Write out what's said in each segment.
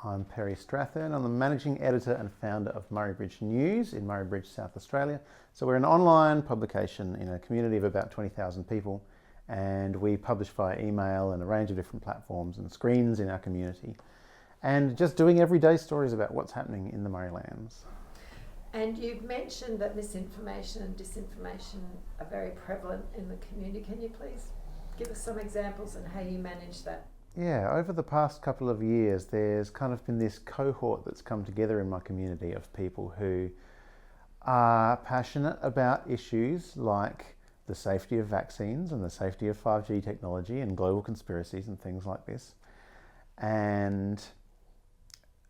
I'm Peri Strathearn. I'm the managing editor and founder of Murray Bridge News in Murray Bridge, South Australia. So we're an online publication in a community of about 20,000 people, and we publish via email and a range of different platforms and screens in our community, and just doing everyday stories about what's happening in the Murraylands. And you've mentioned that misinformation and disinformation are very prevalent in the community. Can you please give us some examples and how you manage that? Yeah, over the past couple of years, there's kind of been this cohort that's come together in my community of people who are passionate about issues like the safety of vaccines and the safety of 5G technology and global conspiracies and things like this. And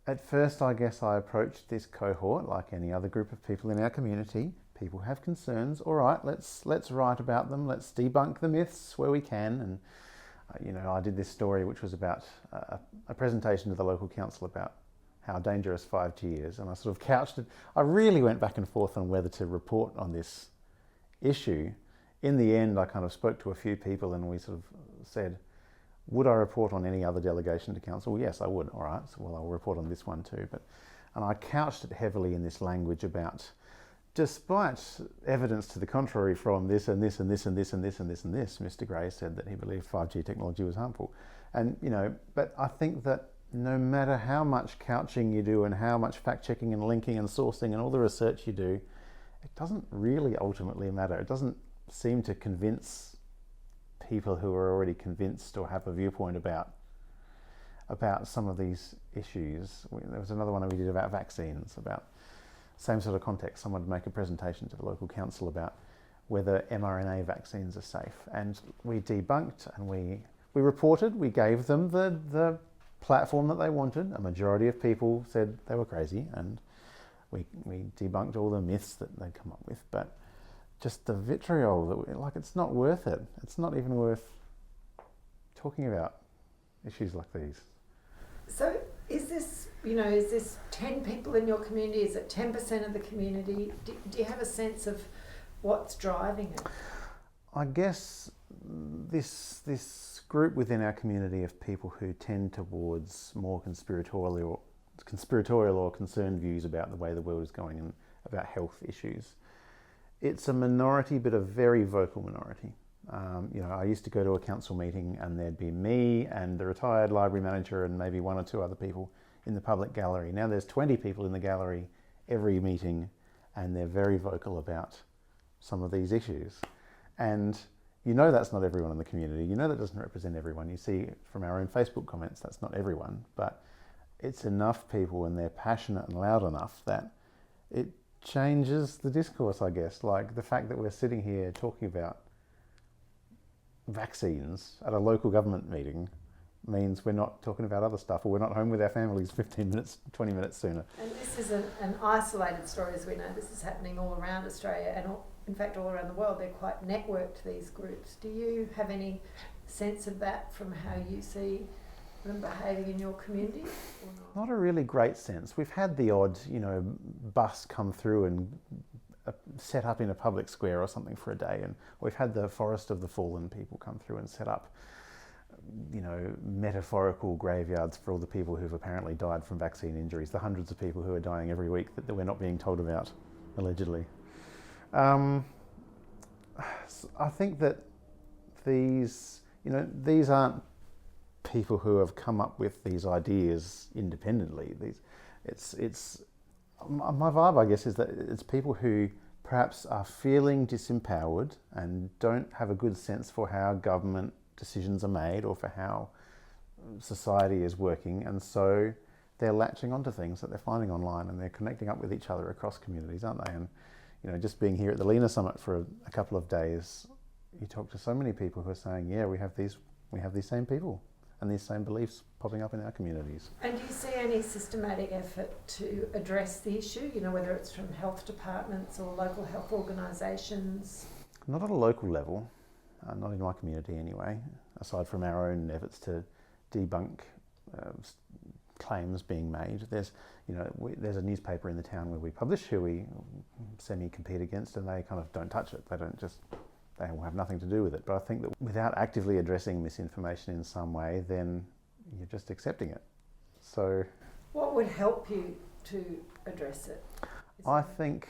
at first, I guess I approached this cohort like any other group of people in our community. People have concerns. All right, let's write about them. Let's debunk the myths where we can. And I did this story which was about a presentation to the local council about how dangerous 5G is, and I sort of couched it. I really went back and forth on whether to report on this issue. In the end, I kind of spoke to a few people and we sort of said, would I report on any other delegation to council? Well, yes, I would. All right, so well, I'll report on this one too. And I couched it heavily in this language about, despite evidence to the contrary from this and this and this and this and this and this and this, Mr. Gray said that he believed 5G technology was harmful. And, but I think that no matter how much couching you do and how much fact-checking and linking and sourcing and all the research you do, it doesn't really ultimately matter. It doesn't seem to convince people who are already convinced or have a viewpoint about some of these issues. There was another one we did about vaccines, about same sort of context. Someone would make a presentation to the local council about whether mRNA vaccines are safe, and we debunked and we reported. We gave them the platform that they wanted. A majority of people said they were crazy, and we debunked all the myths that they'd come up with. But just the vitriol, it's not worth it. It's not even worth talking about issues like these. So is this 10 people in your community? Is it 10% of the community? Do you have a sense of what's driving it? I guess this group within our community of people who tend towards more conspiratorial or concerned views about the way the world is going and about health issues. It's a minority, but a very vocal minority. I used to go to a council meeting and there'd be me and the retired library manager and maybe one or two other people in the public gallery. Now there's 20 people in the gallery every meeting, and they're very vocal about some of these issues. And that's not everyone in the community. That doesn't represent everyone. You see from our own Facebook comments, that's not everyone, but it's enough people and they're passionate and loud enough that it changes the discourse, I guess. Like the fact that we're sitting here talking about vaccines at a local government meeting means we're not talking about other stuff, or we're not home with our families 15 minutes, 20 minutes sooner. And this is an isolated story, as we know. This is happening all around Australia and in fact all around the world. They're quite networked, these groups. Do you have any sense of that from how you see them behaving in your community or not? Not a really great sense. We've had the odd, bus come through and set up in a public square or something for a day, and we've had the Forest of the Fallen people come through and set up, metaphorical graveyards for all the people who've apparently died from vaccine injuries, the hundreds of people who are dying every week that we're not being told about, allegedly. I think that these aren't people who have come up with these ideas independently. My vibe, I guess, is that it's people who perhaps are feeling disempowered and don't have a good sense for how government decisions are made or for how society is working, and so they're latching onto things that they're finding online and they're connecting up with each other across communities, aren't they? And just being here at the LINA summit for a couple of days, you talk to so many people who are saying, yeah, we have these same people and these same beliefs popping up in our communities. And do you see any systematic effort to address the issue, whether it's from health departments or local health organisations? Not at a local level, not in my community anyway, aside from our own efforts to debunk claims being made. There's a newspaper in the town where we publish who we semi-compete against, and they kind of don't touch it. They will have nothing to do with it. But I think that without actively addressing misinformation in some way, then you're just accepting it. So What would help you to address it? I think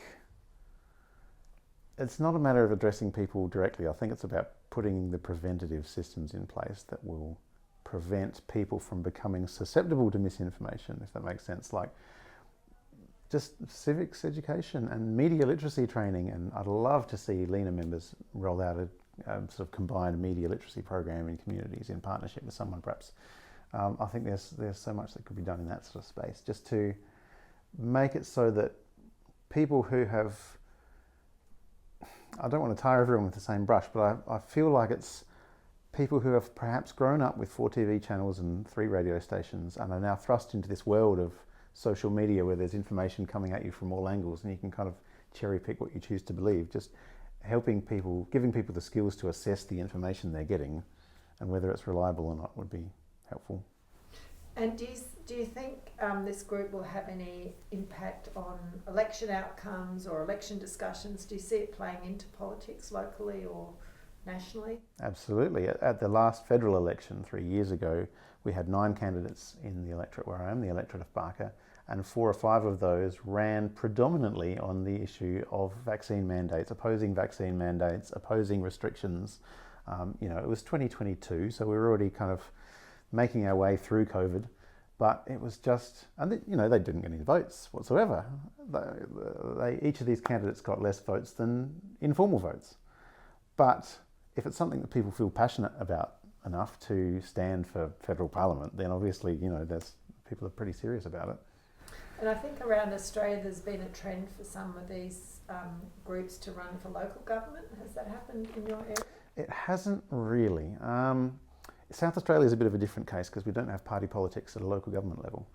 it's not a matter of addressing people directly. I think it's about putting the preventative systems in place that will prevent people from becoming susceptible to misinformation, if that makes sense. Like just civics education and media literacy training. And I'd love to see LINA members roll out a sort of combined media literacy program in communities in partnership with someone perhaps. I think there's so much that could be done in that sort of space, just to make it so that people who have, I don't want to tar everyone with the same brush, but I feel like it's people who have perhaps grown up with 4 TV channels and 3 radio stations and are now thrust into this world of social media where there's information coming at you from all angles and you can kind of cherry pick what you choose to believe. Just helping people, giving people the skills to assess the information they're getting and whether it's reliable or not would be helpful. And do you think this group will have any impact on election outcomes or election discussions? Do you see it playing into politics locally or nationally? Absolutely. At the last federal election 3 years ago, we had 9 candidates in the electorate where I am, the electorate of Barker, and 4 or 5 of those ran predominantly on the issue of vaccine mandates, opposing vaccine mandates, opposing restrictions. It was 2022, so we were already kind of making our way through COVID, but it was just, and they didn't get any votes whatsoever. Each of these candidates got less votes than informal votes. But if it's something that people feel passionate about enough to stand for federal parliament, then obviously, people are pretty serious about it. And I think around Australia there's been a trend for some of these groups to run for local government. Has that happened in your area? It hasn't really. South Australia is a bit of a different case because we don't have party politics at a local government level.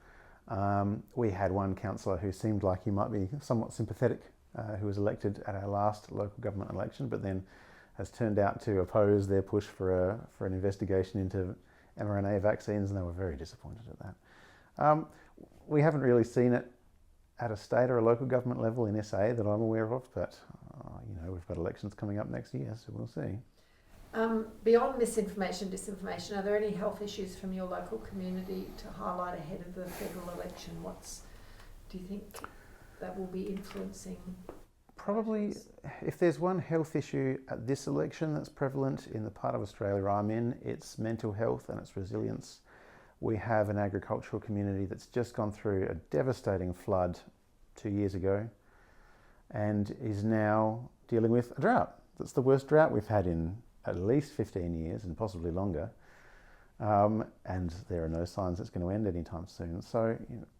We had one councillor who seemed like he might be somewhat sympathetic, who was elected at our last local government election, but then has turned out to oppose their push for an investigation into mRNA vaccines, and they were very disappointed at that. We haven't really seen it at a state or a local government level in SA that I'm aware of, but we've got elections coming up next year, so we'll see. Beyond misinformation, disinformation, are there any health issues from your local community to highlight ahead of the federal election? Do you think that will be influencing? Probably, if there's one health issue at this election that's prevalent in the part of Australia I'm in, it's mental health and its resilience. We have an agricultural community that's just gone through a devastating flood 2 years ago and is now dealing with a drought. That's the worst drought we've had in at least 15 years and possibly longer. And there are no signs it's going to end anytime soon. So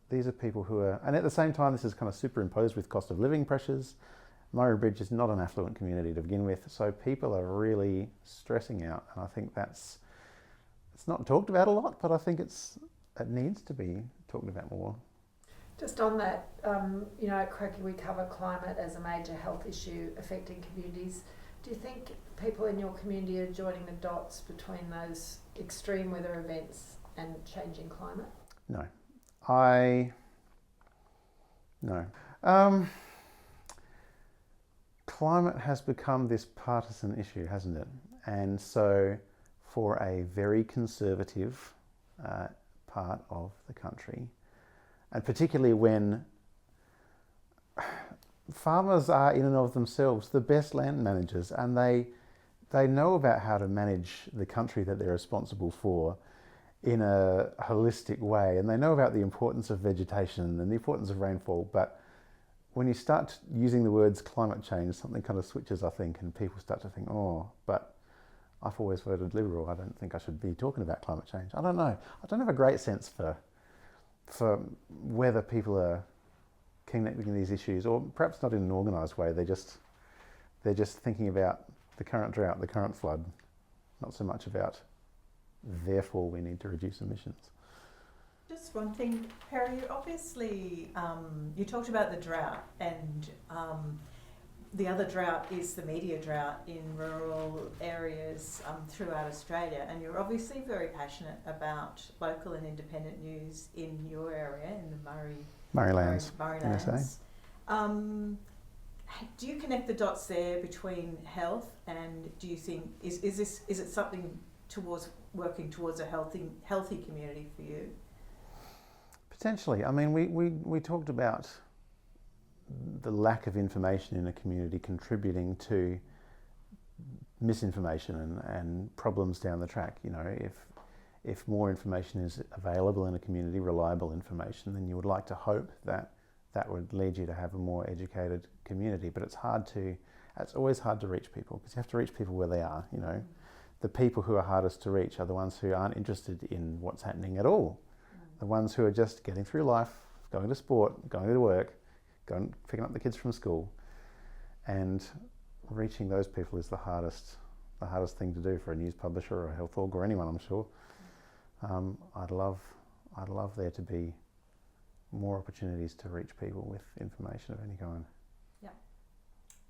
these are people who are, and at the same time this is kind of superimposed with cost of living pressures. Murray Bridge is not an affluent community to begin with, so people are really stressing out, and I think it's not talked about a lot, but I think it needs to be talked about more. Just on that, at Croakey we cover climate as a major health issue affecting communities. Do you think people in your community are joining the dots between those extreme weather events and changing climate? No. Climate has become this partisan issue, hasn't it? And so for a very conservative part of the country, and particularly when farmers are in and of themselves the best land managers, and they know about how to manage the country that they're responsible for in a holistic way, and they know about the importance of vegetation and the importance of rainfall, but when you start using the words climate change, something kind of switches, I think, and people start to think, but I've always voted Liberal, I don't think I should be talking about climate change. I don't know. I don't have a great sense for whether people are connecting these issues, or perhaps not in an organised way. They're just thinking about the current drought, the current flood, not so much about therefore we need to reduce emissions. Just one thing, Peri, obviously you talked about the drought, and the other drought is the media drought in rural areas throughout Australia, and you're obviously very passionate about local and independent news in your area, in the Murraylands. Do you connect the dots there between health, and do you think is it something towards working towards a healthy community for you? Potentially. I mean, we talked about the lack of information in a community contributing to misinformation and problems down the track. You know, if more information is available in a community, reliable information, then you would like to hope that that would lead you to have a more educated community. But it's always hard to reach people, because you have to reach people where they are. You know, the people who are hardest to reach are the ones who aren't interested in what's happening at all. The ones who are just getting through life, going to sport, going to work, picking up the kids from school, and reaching those people is the hardest thing to do for a news publisher or a health org or anyone, I'm sure. I'd love there to be more opportunities to reach people with information of any kind.